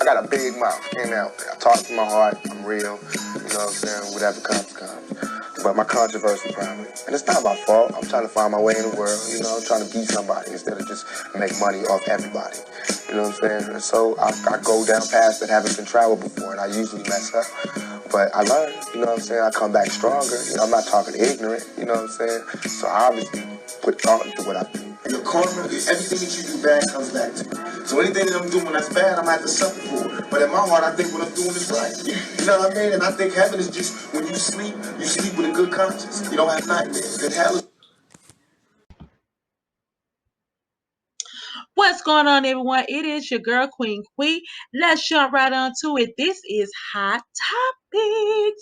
got a big mouth. Came out there. I talk to my heart. I'm real. You know what I'm saying? Whatever comes. But my controversy probably. And it's not my fault. I'm trying to find my way in the world. You know, I'm trying to be somebody instead of just make money off everybody. You know what I'm saying? And so I go down paths that haven't been traveled before, and I usually mess up. But I learn, you know what I'm saying? I come back stronger. You know, I'm not talking ignorant, you know what I'm saying? So I obviously put thought into what I do. Your karma, everything that you do bad comes back to you. So anything that I'm doing that's bad, I'm going to have to suffer for it. But in my heart, I think what I'm doing is right. You know what I mean? And I think heaven is just, when you sleep with a good conscience. You don't have nightmares. And hell is... What's going on, everyone? It is your girl, Queen Quee. Let's jump right on to it. This is Hot Topics.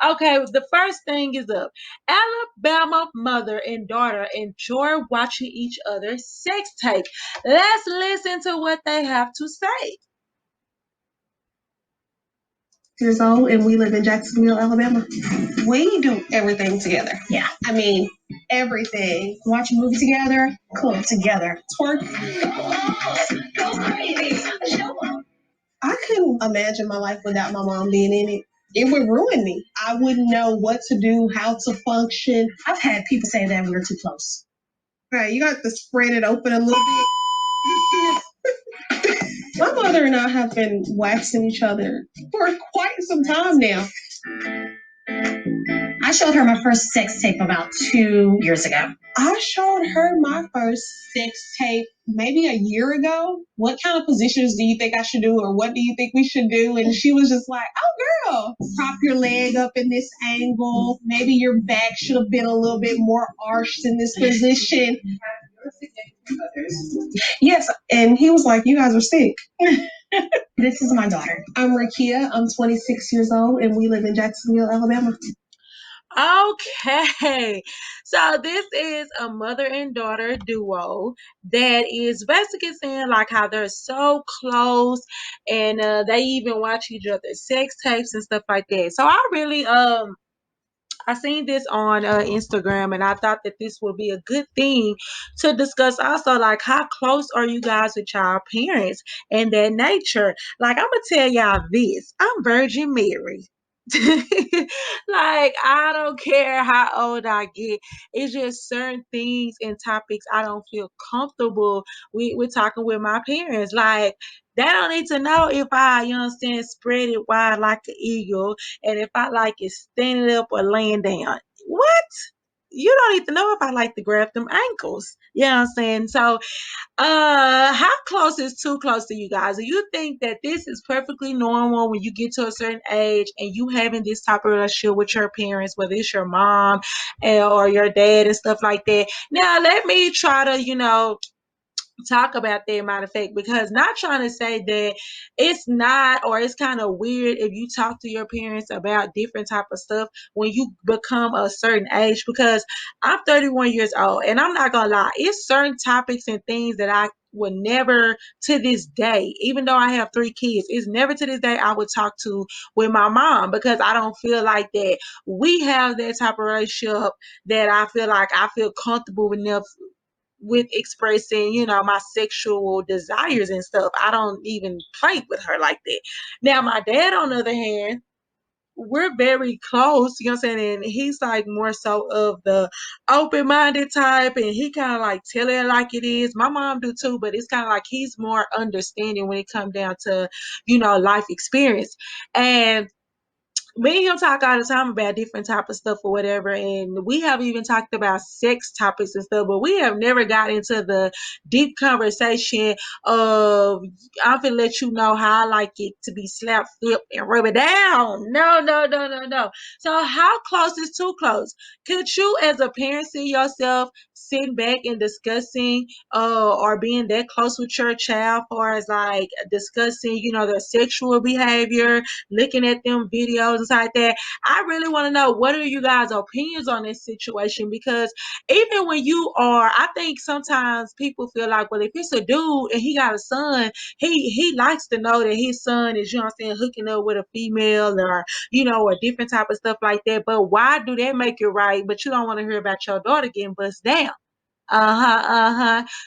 Okay, the first thing is up. Alabama mother and daughter enjoy watching each other's sex tape. Let's listen to what they have to say. Years old, and we live in Jacksonville, Alabama. We do everything together. Yeah. I mean, everything. Watch a movie together, cook together, twerk. Go crazy. I couldn't imagine my life without my mom being in it. It would ruin me. I wouldn't know what to do, how to function. I've had people say that we're too close. Right, you got to spread it open a little bit. My mother and I have been waxing each other for quite some time now. I showed her my first sex tape about 2 years ago. I showed her my first sex tape maybe a year ago. What kind of positions do you think I should do, or what do you think we should do? And she was just like, oh, girl, prop your leg up in this angle. Maybe your back should have been a little bit more arched in this position. Yes, and he was like, you guys are sick. This is my daughter. I'm Rakia. I'm 26 years old, and we live in Jacksonville, Alabama. Okay, so this is a mother and daughter duo that is basically saying like how they're so close, and they even watch each other's sex tapes and stuff like that. So I really I seen this on Instagram, and I thought that this would be a good thing to discuss also, like how close are you guys with y'all parents and their nature. Like, I'm gonna tell y'all this, I'm Virgin Mary. Like, I don't care how old I get, it's just certain things and topics I don't feel comfortable with talking with my parents. Like, they don't need to know if I, you know what I'm saying, spread it wide like an eagle, and if I like it standing up or laying down. What? You don't need to know if I like to grab them ankles. You know what I'm saying? So how close is too close to you guys? Do you think that this is perfectly normal when you get to a certain age and you having this type of relationship with your parents, whether it's your mom or your dad and stuff like that? Now let me try to, talk about that, matter of fact, because not trying to say that it's not, or it's kind of weird if you talk to your parents about different type of stuff when you become a certain age, because I'm 31 years old, and I'm not gonna lie, it's certain topics and things that I would never to this day, even though I have 3 kids, it's never to this day I would talk to with my mom, because I don't feel like that we have that type of relationship that I feel like I feel comfortable enough with expressing, my sexual desires and stuff. I don't even play with her like that. Now, my dad, on the other hand, we're very close, you know what I'm saying? And he's like more so of the open-minded type, and he kind of like tell it like it is. My mom do too, but it's kind of like he's more understanding when it comes down to, life experience. And me and him talk all the time about different type of stuff or whatever, and we have even talked about sex topics and stuff, but we have never got into the deep conversation of I'm gonna let you know how I like it to be slapped, flipped, and rub it down. No, no, no, no, no. So how close is too close? Could you as a parent see yourself sitting back and discussing or being that close with your child, far as like discussing, their sexual behavior, looking at them videos and stuff like that? I really want to know, what are you guys' opinions on this situation? Because even when you are, I think sometimes people feel like, well, if it's a dude and he got a son, he likes to know that his son is, hooking up with a female, or, or different type of stuff like that. But why do that make it right? But you don't want to hear about your daughter getting bust down.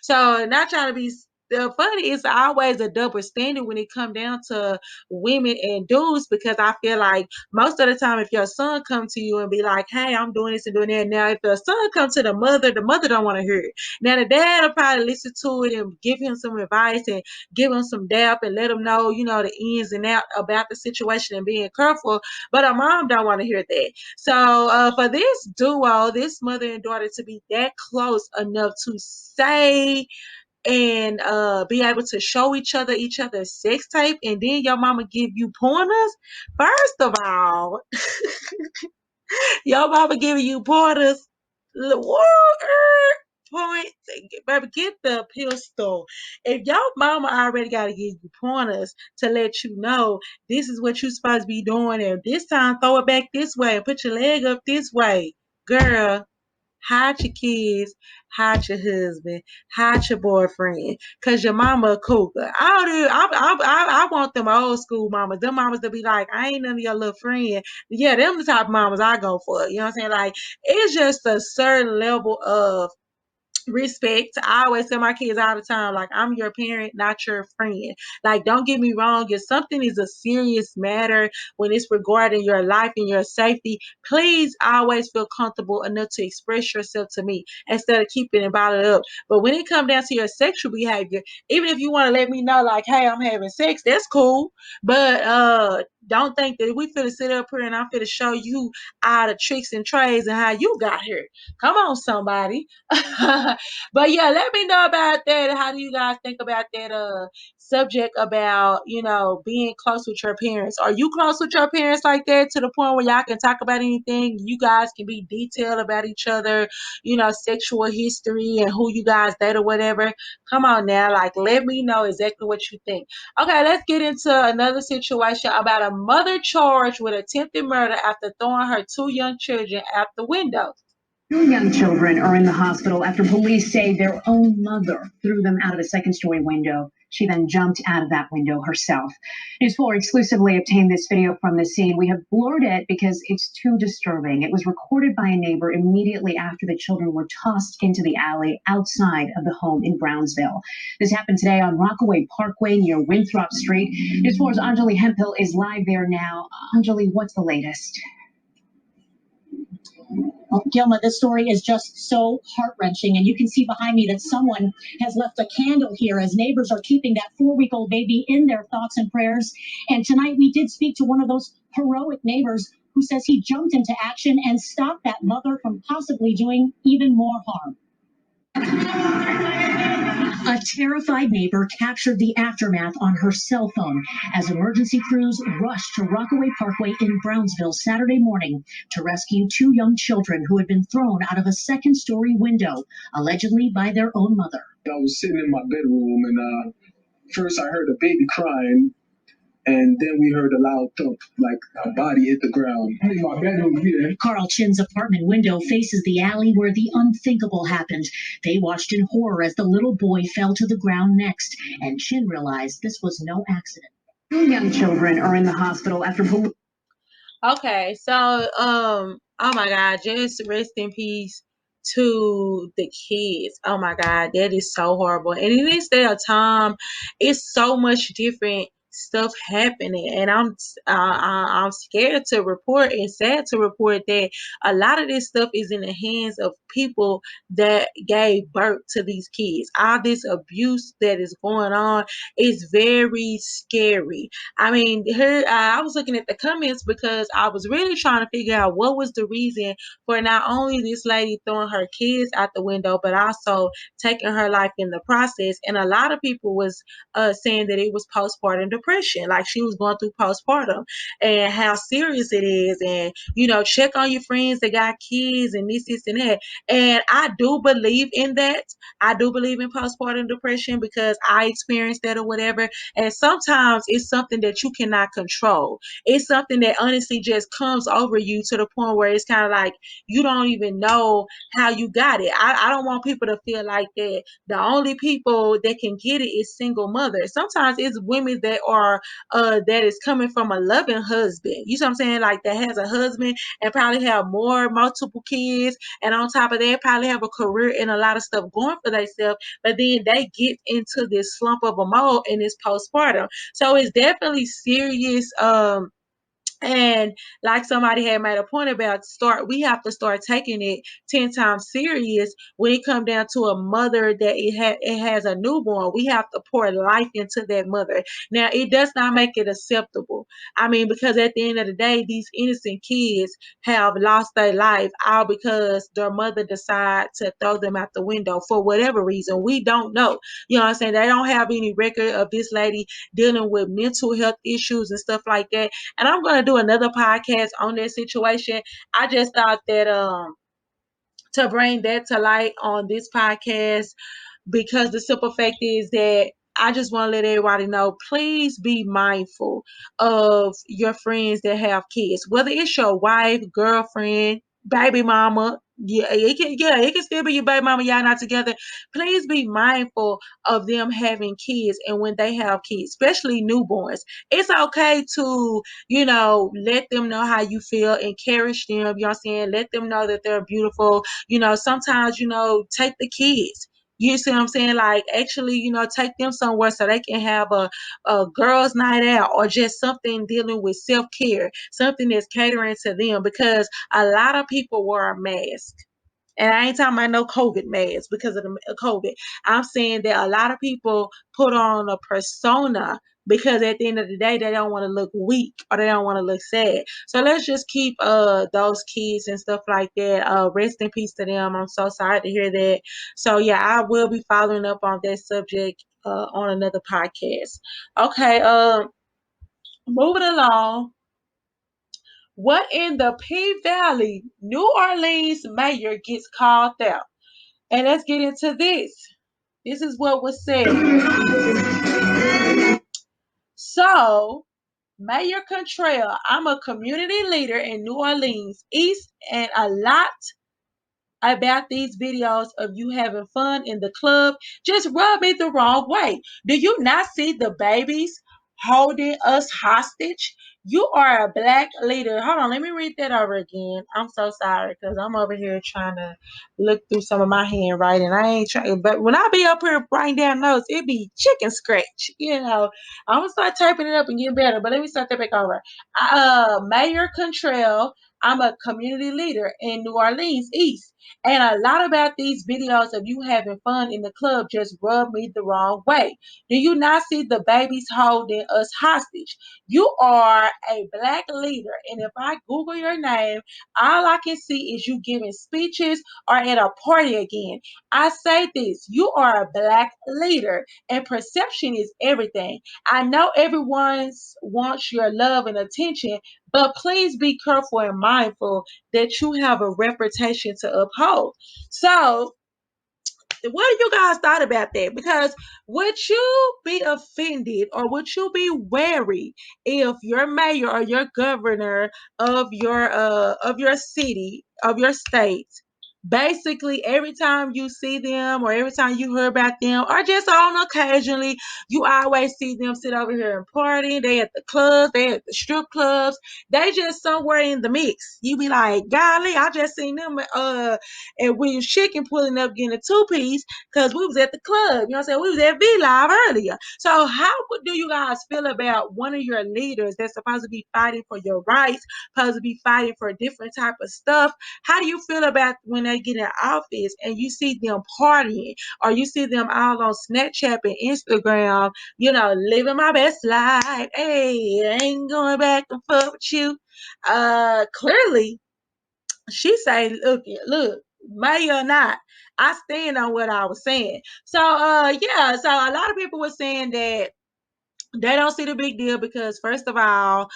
So not trying to be the funny is always a double standard when it come down to women and dudes, because I feel like most of the time if your son come to you and be like, hey, I'm doing this and doing that, now if the son come to the mother don't want to hear it. Now the dad will probably listen to it and give him some advice and give him some depth and let him know, the ins and out about the situation and being careful, but a mom don't want to hear that. So for this duo, this mother and daughter, to be that close enough to say and be able to show each other's sex tape, and then your mama give you pointers. First of all, your mama giving you pointers. Point, baby, get the pistol. If your mama already got to give you pointers to let you know this is what you're supposed to be doing, and this time throw it back this way, put your leg up this way, girl. Hide your kids, hide your husband, hide your boyfriend, cause your mama a cougar. I want them old school mamas. Them mamas to be like, I ain't none of your little friend. Yeah, them the type of mamas I go for. You know what I'm saying? Like, it's just a certain level of respect. I always tell my kids all the time, like, I'm your parent, not your friend. Like, don't get me wrong, if something is a serious matter when it's regarding your life and your safety, please always feel comfortable enough to express yourself to me instead of keeping it bottled up. But when it comes down to your sexual behavior, even if you want to let me know, like, hey, I'm having sex, that's cool. But don't think that we finna sit up here and I'm finna show you all the tricks and trades and how you got here. Come on, somebody. But yeah, let me know about that. How do you guys think about that subject about, being close with your parents? Are you close with your parents like that to the point where y'all can talk about anything? You guys can be detailed about each other, sexual history and who you guys date or whatever. Come on now, like, let me know exactly what you think. Okay, let's get into another situation about a mother charged with attempted murder after throwing her two young children out the window. Two young children are in the hospital after police say their own mother threw them out of a second-story window. She then jumped out of that window herself. News 4 exclusively obtained this video from the scene. We have blurred it because it's too disturbing. It was recorded by a neighbor immediately after the children were tossed into the alley outside of the home in Brownsville. This happened today on Rockaway Parkway near Winthrop Street. News 4's Anjali Hemphill is live there now. Anjali, what's the latest? Well, Gilma, this story is just so heart-wrenching, and you can see behind me that someone has left a candle here as neighbors are keeping that 4-week-old baby in their thoughts and prayers. And tonight we did speak to one of those heroic neighbors who says he jumped into action and stopped that mother from possibly doing even more harm. A terrified neighbor captured the aftermath on her cell phone as emergency crews rushed to Rockaway Parkway in Brownsville Saturday morning to rescue two young children who had been thrown out of a second-story window, allegedly by their own mother. I was sitting in my bedroom, and first I heard a baby crying, and then we heard a loud thump, like a body hit the ground. I'm in my bedroom here. Carl Chin's apartment window faces the alley where the unthinkable happened. They watched in horror as the little boy fell to the ground next, and Chin realized this was no accident. Two young children are in the hospital after police. Okay, so oh my God, just rest in peace to the kids. Oh my God, that is so horrible. And in this day of time, it's so much different stuff happening, and I'm scared to report and sad to report that a lot of this stuff is in the hands of people that gave birth to these kids. All this abuse that is going on is very scary. I mean, here I was looking at the comments because I was really trying to figure out what was the reason for not only this lady throwing her kids out the window, but also taking her life in the process. And a lot of people was saying that it was postpartum depression, like she was going through postpartum, and how serious it is. And check on your friends that got kids and this and that. And I do believe in that. I do believe in postpartum depression because I experienced that or whatever. And sometimes it's something that you cannot control. It's something that honestly just comes over you to the point where it's kind of like you don't even know how you got it. I don't want people to feel like that the only people that can get it is single mothers. Sometimes it's women that or that is coming from a loving husband. You see what I'm saying? Like that has a husband and probably have multiple kids, and on top of that, probably have a career and a lot of stuff going for themselves. But then they get into this slump of a mode and it's postpartum. So it's definitely serious. And like somebody had made a point about, we have to start taking it 10 times serious when it comes down to a mother that it has a newborn. We have to pour life into that mother. Now, it does not make it acceptable. I mean, because at the end of the day, these innocent kids have lost their life all because their mother decided to throw them out the window for whatever reason. We don't know. You know what I'm saying? They don't have any record of this lady dealing with mental health issues and stuff like that. And I'm going to do another podcast on that situation. I just thought that to bring that to light on this podcast, because the simple fact is that I just want to let everybody know, please be mindful of your friends that have kids, whether it's your wife, girlfriend, baby mama. It can still be your baby mama. Y'all not together. Please be mindful of them having kids, and when they have kids, especially newborns, it's okay to, let them know how you feel, encourage them. You know what I'm saying? Let them know that they're beautiful. Sometimes, take the kids. You see what I'm saying? Like, actually, take them somewhere so they can have a girls' night out, or just something dealing with self-care, something that's catering to them, because a lot of people wear a mask. And I ain't talking about no COVID mask because of the COVID. I'm saying that a lot of people put on a persona because at the end of the day, they don't want to look weak or they don't want to look sad. So let's just keep those kids and stuff like that. Rest in peace to them. I'm so sorry to hear that. So yeah, I will be following up on that subject on another podcast. Okay, moving along. What in the P Valley, New Orleans mayor gets called out? And let's get into this. This is what was said. So, Mayor Contrell, I'm a community leader in New Orleans East, and a lot about these videos of you having fun in the club just rub me the wrong way. Do you not see the babies holding us hostage? You are a black leader. Hold on, let me read that over again. I'm so sorry because I'm over here trying to look through some of my handwriting. I ain't trying, but when I be up here writing down notes, it be chicken scratch. I'm gonna start typing it up and get better. But let me start that back over. Mayor Contrell, I'm a community leader in New Orleans East. And a lot about these videos of you having fun in the club just rub me the wrong way. Do you not see the babies holding us hostage? You are a black leader, and if I Google your name, all I can see is you giving speeches or at a party again. I say this, you are a black leader, and perception is everything. I know everyone wants your love and attention, but please be careful and mindful that you have a reputation to uphold. So, what do you guys thought about that? Because would you be offended or would you be wary if your mayor or your governor of your city, of your state, basically every time you see them or every time you hear about them or just on occasionally, you always see them sit over here and party. They at the clubs, they at the strip clubs, they just somewhere in the mix. You be like, golly, I just seen them and William Chicken pulling up getting a two-piece because we was at the club. You know what I'm saying? We was at V Live earlier. So how do you guys feel about one of your leaders that's supposed to be fighting for your rights, supposed to be fighting for a different type of stuff? How do you feel about when they get in office and you see them partying or you see them all on Snapchat and Instagram, living my best life. Hey, I ain't going back and forth with you. Clearly, she say, look, may or not, I stand on what I was saying. So, yeah, so a lot of people were saying that they don't see the big deal because, first of all,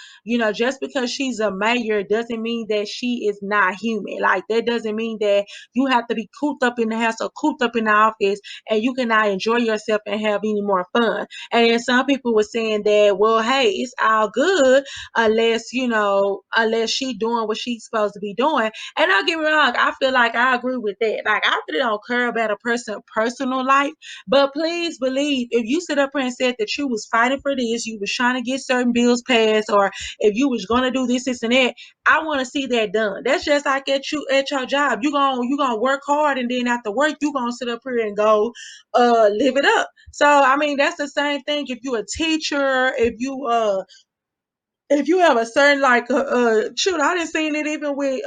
just because she's a mayor doesn't mean that she is not human. Like, that doesn't mean that you have to be cooped up in the house or cooped up in the office and you cannot enjoy yourself and have any more fun. And then some people were saying that, well, hey, it's all good unless she doing what she's supposed to be doing. And don't get me wrong, I feel like I agree with that. Like, I really don't care about a person's personal life, but please believe if you sit up here and said that you was fighting for this, you was trying to get certain bills passed, or if you was gonna do this, and that, I want to see that done. That's just like at your job. You gonna work hard, and then after work, you gonna sit up here and go live it up. So I mean, that's the same thing. If you a teacher, if you have a certain like shoot, I didn't seen it even with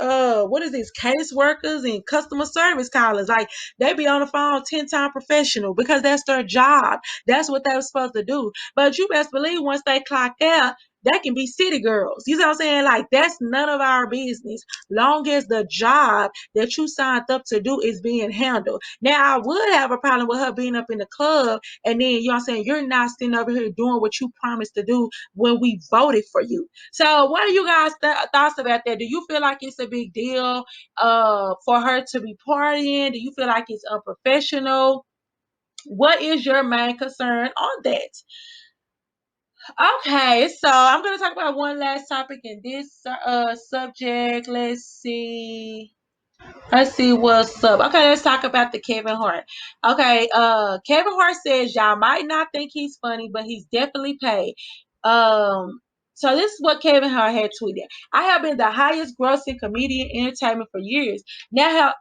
what is this, case workers and customer service callers. Like they be on the phone 10 times professional because that's their job. That's what they were supposed to do. But you best believe once they clock out, that can be city girls. You know what I'm saying? Like that's none of our business. Long as the job that you signed up to do is being handled. Now I would have a problem with her being up in the club and then you know what I'm saying, you're not sitting over here doing what you promised to do when we voted for you. So what are you guys thoughts about that? Do you feel like it's a big deal for her to be partying? Do you feel like it's unprofessional? What is your main concern on that? Okay, so I'm going to talk about one last topic in this subject. Let's see what's up. Okay, let's talk about the Kevin Hart. Okay, Kevin Hart says y'all might not think he's funny, but he's definitely paid. Um, so this is what Kevin Hart had tweeted. I have been the highest grossing comedian entertainment for years. Now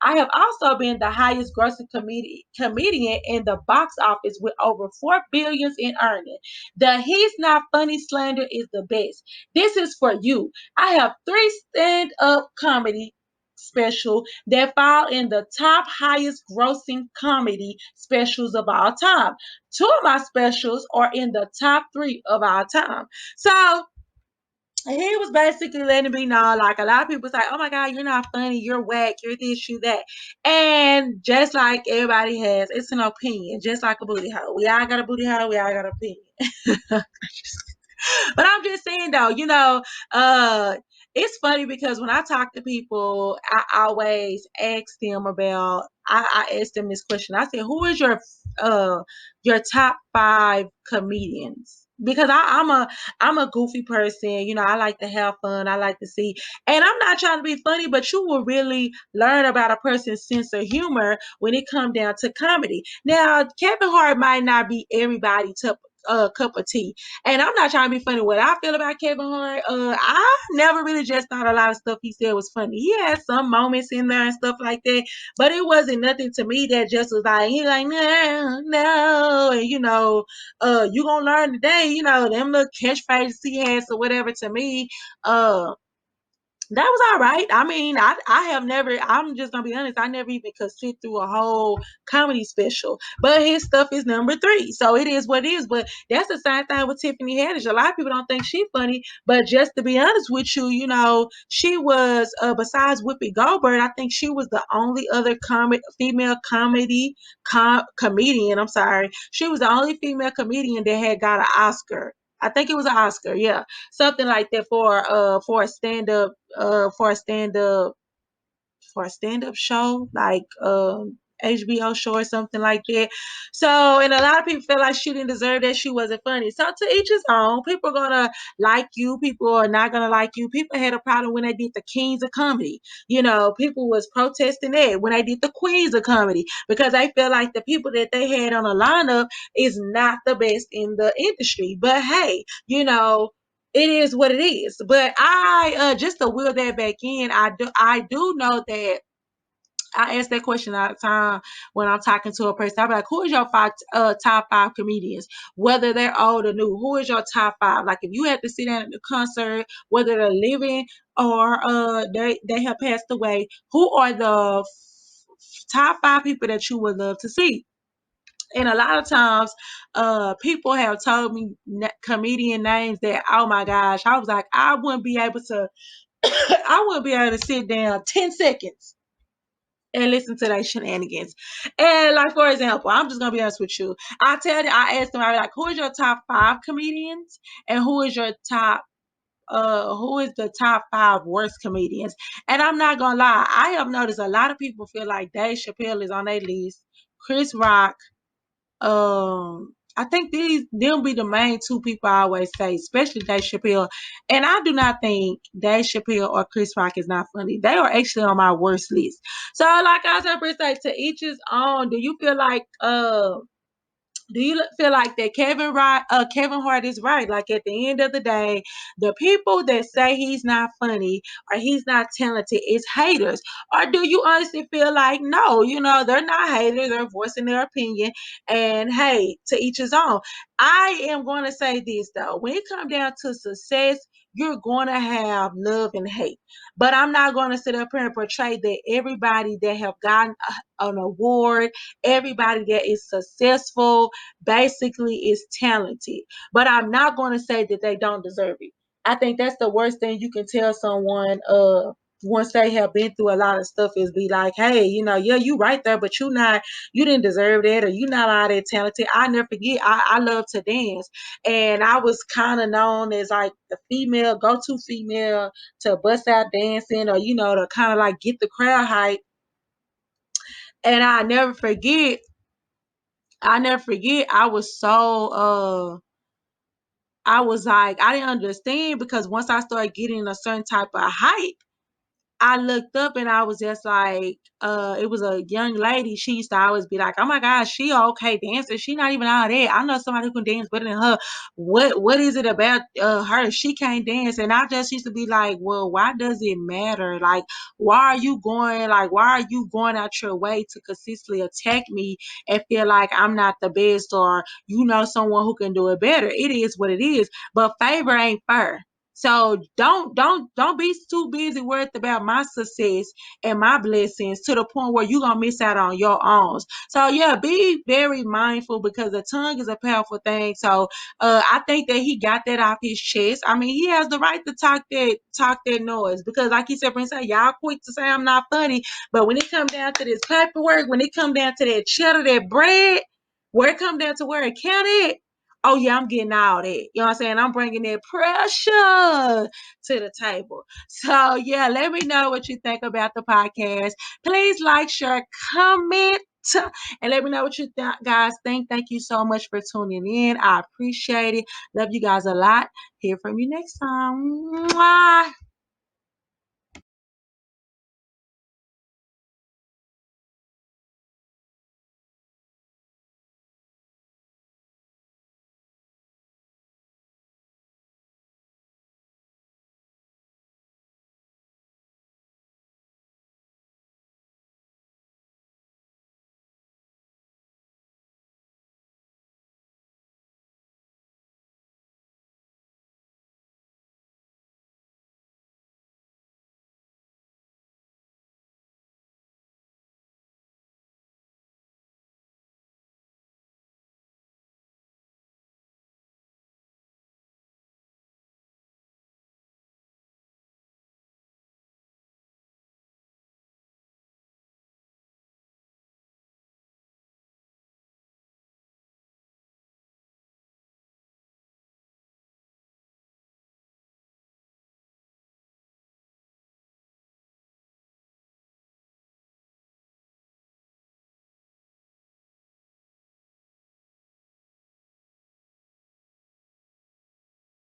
I have also been the highest grossing comedian in the box office with over 4 billions in earnings. The he's not funny slander is the best. This is for you. I have 3 stand-up comedy special that fall in the top highest grossing comedy specials of all time. 2 of my specials are in the top 3 of all time. So he was basically letting me know, like a lot of people say, "Oh my God, you're not funny, you're whack, you're this, you that," and just like everybody has, it's an opinion, just like a booty hole. We all got a booty hole, we all got an opinion. But I'm just saying though, it's funny because when I talk to people, I always ask them about. I asked them this question. I said, "Who is your top 5 comedians?" Because I'm a goofy person. I like to have fun. I like to see, and I'm not trying to be funny, but you will really learn about a person's sense of humor when it comes down to comedy. Now, Kevin Hart might not be everybody's cup of tea. And I'm not trying to be funny. What I feel about Kevin Hart, I never really just thought a lot of stuff he said was funny. He had some moments in there and stuff like that, but it wasn't nothing to me that just was like, he like, no, no, and you gonna learn today, them little catchphrases he has or whatever. To me, that was all right. I mean, I have never, I'm just gonna be honest, I never even could sit through a whole comedy special. But his stuff is number 3. So it is what it is. But that's the same thing with Tiffany Haddish. A lot of people don't think she's funny, but just to be honest with you, she was besides Whoopi Goldberg, I think she was the only other female comedian. I'm sorry. She was the only female comedian that had got an Oscar. I think it was an Oscar, yeah, something like that for a stand up show like HBO show or something like that. So, and a lot of people feel like she didn't deserve that. She wasn't funny. So to each his own. People are gonna like you. People are not gonna like you. People had a problem when they did the Kings of Comedy. People was protesting that when they did the Queens of Comedy because they feel like the people that they had on the lineup is not the best in the industry. But hey, it is what it is. But I just to wheel that back in, I do know that I ask that question all the time when I'm talking to a person. I'll be like, who is your top 5 comedians? Whether they're old or new, who is your top 5? Like if you had to sit down at the concert, whether they're living or they have passed away, who are the top 5 people that you would love to see? And a lot of times, people have told me comedian names that, oh my gosh, I was like, I wouldn't be able to, I wouldn't be able to sit down 10 seconds and listen to their shenanigans. And like, for example, I'm just gonna be honest with you. I asked them, I was like, who is your top 5 comedians, and who is the top 5 worst comedians? And I'm not gonna lie, I have noticed a lot of people feel like Dave Chappelle is on their list, Chris Rock. I think they'll be the main 2 people I always say, especially Dave Chappelle. And I do not think Dave Chappelle or Chris Rock is not funny. They are actually on my worst list. So, like I said, say to each his own. Do you feel like Do you feel like that Kevin Hart is right? Like at the end of the day, the people that say he's not funny or he's not talented is haters. Or do you honestly feel like no, they're not haters, they're voicing their opinion, and hey, to each his own. I am going to say this though. When it comes down to success, you're going to have love and hate. But I'm not going to sit up here and portray that everybody that have gotten an award, everybody that is successful, basically is talented. But I'm not going to say that they don't deserve it. I think that's the worst thing you can tell someone once they have been through a lot of stuff is be like, hey, yeah, you right there, but you didn't deserve that, or you not all that talented. I never forget, I love to dance. And I was kind of known as like the go-to female to bust out dancing, or, to kind of like get the crowd hype. And I never forget, I was so I was like, I didn't understand because once I started getting a certain type of hype, I looked up and I was just like, it was a young lady. She used to always be like, oh my gosh, she a okay dancer. She not even all that. I know somebody who can dance better than her. What is it about her? She can't dance. And I just used to be like, well, why does it matter? Like, why are you going out your way to consistently attack me and feel like I'm not the best, or someone who can do it better? It is what it is. But favor ain't fair. So don't be too busy worried about my success and my blessings to the point where you're gonna miss out on your own. So yeah, be very mindful because the tongue is a powerful thing. So I think that he got that off his chest. I mean, he has the right to talk that noise because, like he said, Prince, y'all quick to say I'm not funny, but when it comes down to this paperwork, when it comes down to that cheddar, that bread, where it comes down to where it counted. Oh yeah, I'm getting all that. You know what I'm saying? I'm bringing that pressure to the table. So yeah, let me know what you think about the podcast. Please like, share, comment, and let me know what you guys think. Thank you so much for tuning in. I appreciate it. Love you guys a lot. Hear from you next time. Mwah.